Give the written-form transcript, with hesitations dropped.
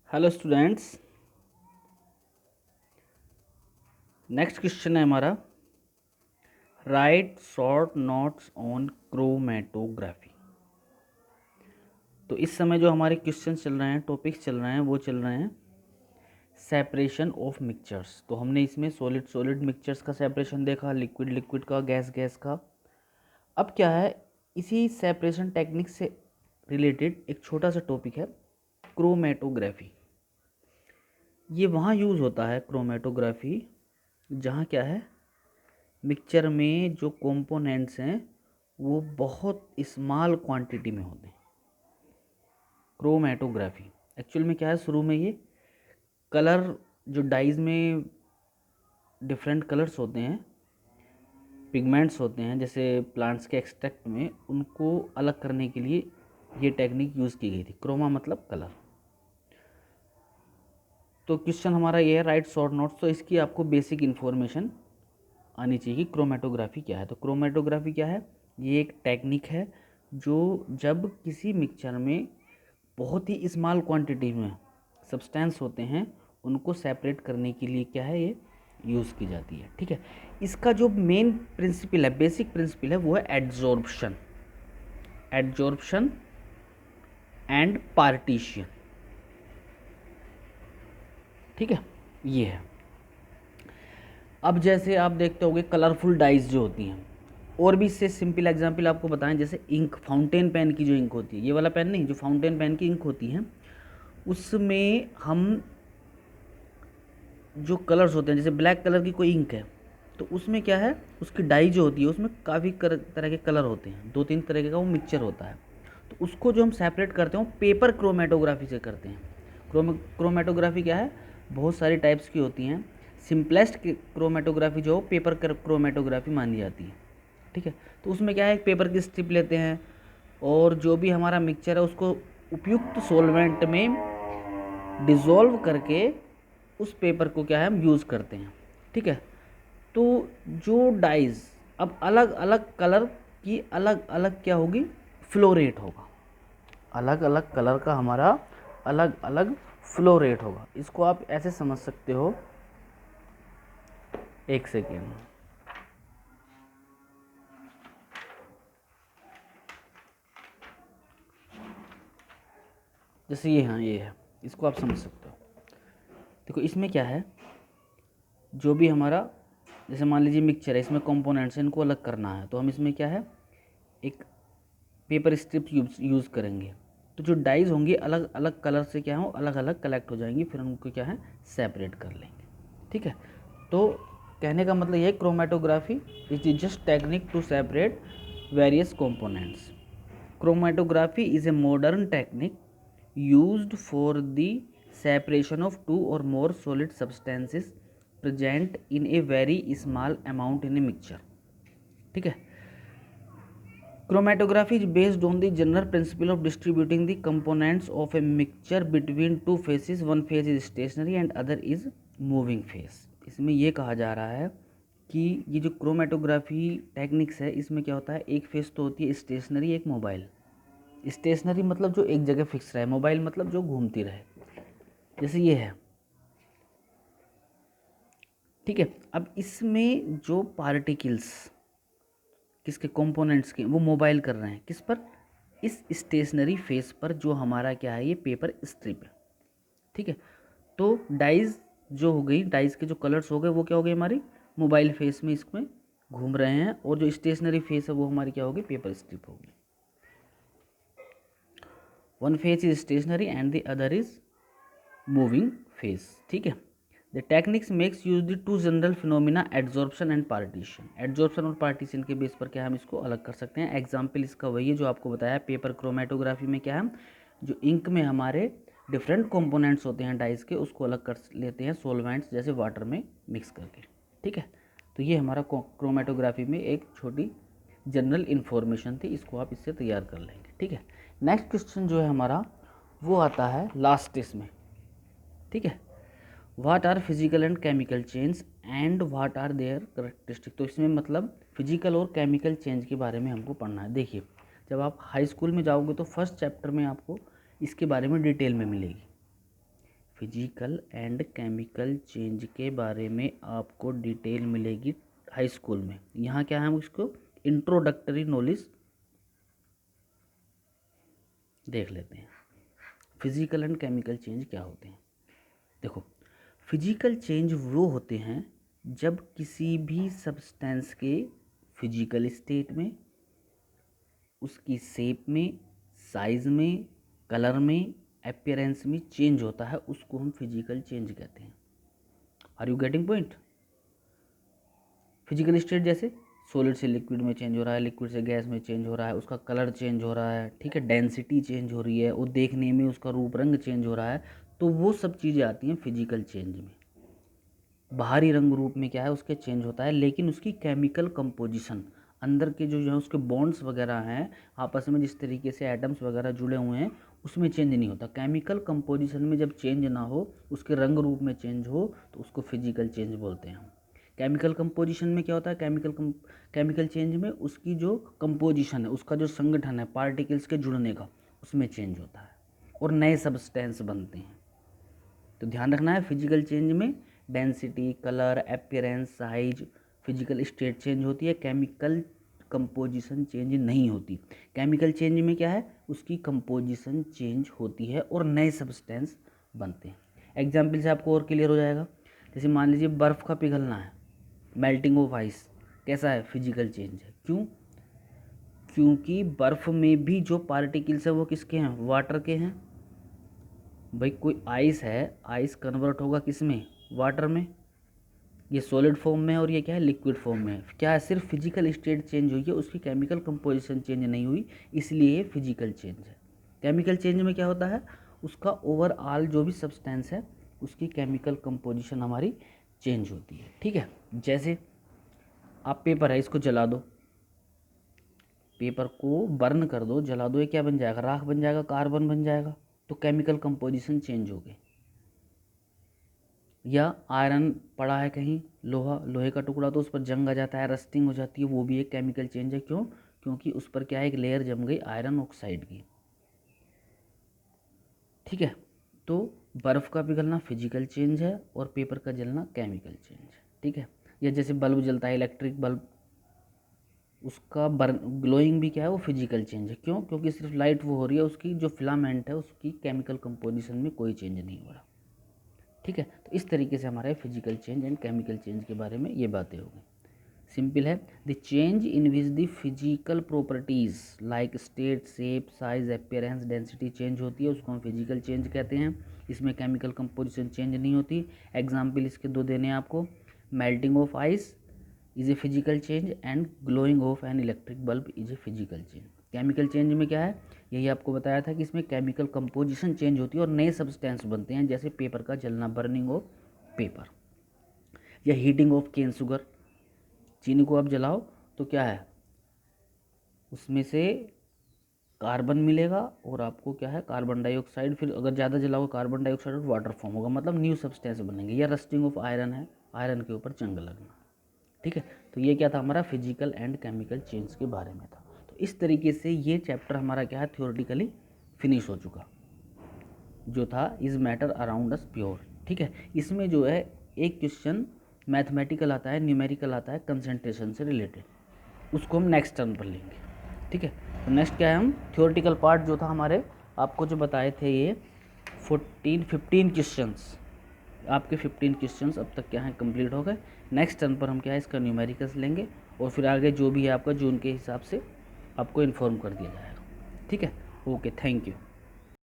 Hello students. Next question है हमारा, right short notes on chromatography. तो इस समय जो हमारे क्वेश्चन चल रहे हैं, टॉपिक्स चल रहे हैं, वो चल रहे हैं सेपरेशन ऑफ मिक्सचर्स। तो हमने इसमें सॉलिड सॉलिड मिक्सचर्स का सेपरेशन देखा, लिक्विड लिक्विड का, गैस गैस का। अब क्या है, इसी सेपरेशन टेक्निक से रिलेटेड एक छोटा सा टॉपिक है क्रोमेटोग्राफी। ये वहाँ यूज़ होता है क्रोमेटोग्राफी जहाँ क्या है, मिक्सचर में जो कंपोनेंट्स हैं वो बहुत स्मॉल क्वांटिटी में होते हैं। क्रोमेटोग्राफी एक्चुअल में क्या है, शुरू में ये कलर जो डाइज में डिफरेंट कलर्स होते हैं, पिगमेंट्स होते हैं, जैसे प्लांट्स के एक्सट्रैक्ट में, उनको अलग करने के लिए ये टेक्निक यूज़ की गई थी। क्रोमा मतलब कलर। तो क्वेश्चन हमारा ये है, राइट शॉर्ट नोट्स। तो इसकी आपको बेसिक इन्फॉर्मेशन आनी चाहिए कि क्रोमेटोग्राफी क्या है। तो क्रोमेटोग्राफी क्या है, ये एक टेक्निक है जो जब किसी मिक्सचर में बहुत ही स्मॉल क्वांटिटी में सब्सटेंस होते हैं उनको सेपरेट करने के लिए क्या है, ये यूज़ की जाती है। ठीक है, इसका जो मेन प्रिंसिपल है, बेसिक प्रिंसिपल है, वो है एडजॉर्प्शन। Adsorption and partition. ठीक है, ये है। अब जैसे आप देखते होंगे कलरफुल डाइज जो होती हैं, और भी इससे सिंपल एग्जांपल आपको बताएं, जैसे इंक, फाउंटेन पेन की जो इंक होती है, ये वाला पेन नहीं, जो फाउंटेन पेन की इंक होती है, उसमें हम जो कलर्स होते हैं, जैसे ब्लैक कलर की कोई इंक है, तो उसमें क्या है, उसकी डाई जो होती है उसमें काफ़ी तरह के कलर होते हैं, 2-3 तरह का वो मिक्सचर होता है। तो उसको जो हम सेपरेट करते हैं वो पेपर क्रोमेटोग्राफी से करते हैं। क्रोमेटोग्राफी क्या है, बहुत सारी टाइप्स की होती हैं। सिंपलेस्ट क्रोमेटोग्राफी जो पेपर क्रोमेटोग्राफी मानी जाती है। ठीक है, तो उसमें क्या है, एक पेपर की स्ट्रिप लेते हैं और जो भी हमारा मिक्सचर है उसको उपयुक्त सॉल्वेंट में डिज़ोल्व करके उस पेपर को क्या है, हम यूज़ करते हैं। ठीक है, तो जो डाइज अब अलग अलग कलर की अलग अलग क्या होगी, फ्लो रेट होगा। अलग अलग कलर का हमारा अलग अलग फ्लो रेट होगा। इसको आप ऐसे समझ सकते हो, एक सेकेंड, जैसे ये, हाँ ये है, इसको आप समझ सकते हो। देखो इसमें क्या है, जो भी हमारा, जैसे मान लीजिए मिक्सचर है, इसमें कंपोनेंट्स हैं, इनको अलग करना है, तो हम इसमें क्या है, एक पेपर स्ट्रिप यूज़ करेंगे। तो जो डाइज होंगी अलग अलग कलर से क्या हो, अलग अलग कलेक्ट हो जाएंगी, फिर उनको क्या है, सेपरेट कर लेंगे। ठीक है, तो कहने का मतलब ये है, chromatography is just technique to separate various components. Chromatography is a modern technique used for the separation of two और more solid substances present in a very small amount in a mixture. ठीक है, chromatography is based on the general principle of distributing the components of a mixture between two phases. One phase is stationary and other is moving phase. इसमें ये कहा जा रहा है कि ये जो क्रोमेटोग्राफी टेक्निक्स है, इसमें क्या होता है, एक फेज तो होती है स्टेशनरी, एक मोबाइल। स्टेशनरी मतलब जो एक जगह फिक्स रहे, मोबाइल मतलब जो घूमती रहे, जैसे ये है। ठीक है, अब इसमें जो पार्टिकल्स किसके, कंपोनेंट्स के, वो मोबाइल कर रहे हैं किस पर, इस स्टेशनरी फेस पर, जो हमारा क्या है, ये पेपर स्ट्रिप है। ठीक है, तो डाइज जो हो गई, डाइज के जो कलर्स हो गए वो क्या हो गए, हमारी मोबाइल फेस में इसमें घूम रहे हैं, और जो स्टेशनरी फेस है वो हमारी क्या होगी, पेपर स्ट्रिप होगी। One face is stationary and the other is moving face. ठीक है, the techniques makes use the two general phenomena adsorption and partition. Adsorption और पार्टीशन के बेस पर क्या हम इसको अलग कर सकते हैं। एग्जाम्पल इसका वही है जो आपको बताया, पेपर क्रोमेटोग्राफी में क्या है, जो इंक में हमारे डिफरेंट कंपोनेंट्स होते हैं डाइज के, उसको अलग कर लेते हैं सॉल्वेंट्स जैसे वाटर में मिक्स करके। ठीक है, तो ये हमारा क्रोमेटोग्राफी में एक छोटी जनरल इन्फॉर्मेशन थी, इसको आप इससे तैयार कर लेंगे। ठीक है, नेक्स्ट क्वेश्चन जो है हमारा वो आता है लास्ट टेस्ट में। ठीक है, what are physical and chemical change and what are their characteristic. तो इसमें मतलब फिजिकल और केमिकल चेंज के बारे में हमको पढ़ना है। देखिए, जब आप हाई स्कूल में जाओगे तो फर्स्ट चैप्टर में आपको इसके बारे में डिटेल में मिलेगी फिजिकल एंड केमिकल चेंज के बारे में आपको डिटेल मिलेगी हाई स्कूल में। यहाँ क्या है, हम इसको इंट्रोडक्टरी नॉलेज देख लेते हैं। फिजिकल एंड केमिकल चेंज क्या होते हैं। देखो, फिजिकल चेंज वो होते हैं जब किसी भी सब्सटेंस के फिजिकल स्टेट में, उसकी शेप में, साइज में, कलर में, अपीयरेंस में चेंज होता है, उसको हम फिजिकल चेंज कहते हैं। Are you getting point. Physical state जैसे सॉलिड से लिक्विड में चेंज हो रहा है, लिक्विड से गैस में चेंज हो रहा है, उसका कलर चेंज हो रहा है, ठीक है, डेंसिटी चेंज हो रही है, वो देखने में उसका रूप रंग चेंज हो रहा है, तो वो सब चीज़ें आती हैं फिजिकल चेंज में। बाहरी रंग रूप में क्या है, उसके चेंज होता है, लेकिन उसकी केमिकल कंपोजिशन, अंदर के जो है उसके बॉन्ड्स वगैरह हैं, आपस में जिस तरीके से एटम्स वगैरह जुड़े हुए हैं, उसमें चेंज नहीं होता। केमिकल कंपोजिशन में जब चेंज ना हो, उसके रंग रूप में चेंज हो, तो उसको फिजिकल चेंज बोलते हैं हम। केमिकल कंपोजिशन में क्या होता है, केमिकल चेंज में उसकी जो कंपोजिशन है, उसका जो संगठन है पार्टिकल्स के जुड़ने का, उसमें चेंज होता है और नए सब्सटेंस बनते हैं। तो ध्यान रखना है, फिजिकल चेंज में density, colour, appearance, size, physical state change होती है, केमिकल कंपोजिशन चेंज नहीं होती। केमिकल चेंज में क्या है, उसकी कंपोजिशन चेंज होती है और नए सब्सटेंस बनते हैं। एग्जाम्पल से आपको और क्लियर हो जाएगा। जैसे मान लीजिए बर्फ़ का पिघलना है, मेल्टिंग ऑफ आइस, कैसा है, फिजिकल चेंज है। क्यों? क्योंकि बर्फ़ में भी जो पार्टिकल्स है वो किसके हैं, वाटर के हैं। भाई कोई आइस है, आइस कन्वर्ट होगा किस में, वाटर में। ये सॉलिड फॉर्म में है और ये क्या है, लिक्विड फॉर्म में है। क्या है, सिर्फ फिजिकल स्टेट चेंज हुई है, उसकी केमिकल कंपोजिशन चेंज नहीं हुई, इसलिए ये फिजिकल चेंज है। केमिकल चेंज में क्या होता है, उसका ओवरऑल जो भी सब्सटेंस है, उसकी केमिकल कंपोजिशन हमारी चेंज होती है। ठीक है, जैसे आप पेपर है, इसको जला दो, पेपर को बर्न कर दो, जला दो, ये क्या बन जाएगा, राख बन जाएगा, कार्बन बन जाएगा, तो केमिकल कंपोजिशन चेंज हो गई। या आयरन पड़ा है कहीं, लोहे का टुकड़ा, तो उस पर जंग आ जाता है, रस्टिंग हो जाती है, वो भी एक केमिकल चेंज है। क्यों? क्योंकि उस पर क्या है, एक लेयर जम गई आयरन ऑक्साइड की। ठीक है, तो बर्फ़ का पिघलना फिजिकल चेंज है और पेपर का जलना केमिकल चेंज है। ठीक है, या जैसे बल्ब जलता है, इलेक्ट्रिक बल्ब, उसका बर्न ग्लोइंग भी क्या है, वो फिजिकल चेंज है। क्यों? क्योंकि सिर्फ लाइट वो हो रही है, उसकी जो फिलामेंट है उसकी केमिकल कंपोजिशन में कोई चेंज नहीं हो रहा। ठीक है, तो इस तरीके से हमारे physical change and chemical change के बारे में ये बातें हो गई। सिंपल है, the change in which the physical properties like state, shape, size, appearance, density change होती है, उसको हम फिजिकल चेंज कहते हैं। इसमें केमिकल कंपोजिशन चेंज नहीं होती। एग्जाम्पल इसके दो देने हैं आपको। Melting of ice is a physical change and glowing of an electric bulb is a physical change. Chemical change में क्या है, यही आपको बताया था कि इसमें केमिकल कंपोजिशन चेंज होती है और नए सब्सटेंस बनते हैं, जैसे पेपर का जलना, बर्निंग ऑफ पेपर, या हीटिंग ऑफ केन शुगर। चीनी को आप जलाओ तो क्या है, उसमें से कार्बन मिलेगा और आपको क्या है, कार्बन डाइऑक्साइड, फिर अगर ज़्यादा जलाओगे कार्बन डाइऑक्साइड और वाटर फॉर्म होगा, मतलब न्यू सब्सटेंस बनेंगे। या रस्टिंग ऑफ आयरन है, आयरन के ऊपर जंग लगना। ठीक है, तो ये क्या था, हमारा फिजिकल एंड केमिकल चेंज के बारे में था। तो इस तरीके से ये चैप्टर हमारा क्या है, थ्योरेटिकली फिनिश हो चुका, जो था is matter around us pure. ठीक है, इसमें जो है एक क्वेश्चन मैथमेटिकल आता है, न्यूमेरिकल आता है, कंसंट्रेशन से रिलेटेड, उसको हम नेक्स्ट टर्म पर लेंगे। ठीक है, तो नेक्स्ट क्या है, हम थ्योरेटिकल पार्ट जो था हमारे, आपको जो बताए थे ये 15 क्वेश्चंस, आपके 15 क्वेश्चंस अब तक क्या है, कंप्लीट हो गए। नेक्स्ट टर्म पर हम क्या है, इसका न्यूमेरिकल्स लेंगे और फिर आगे जो भी है आपका जून के हिसाब से आपको इन्फॉर्म कर दिया जाएगा। ठीक है, ओके, थैंक यू।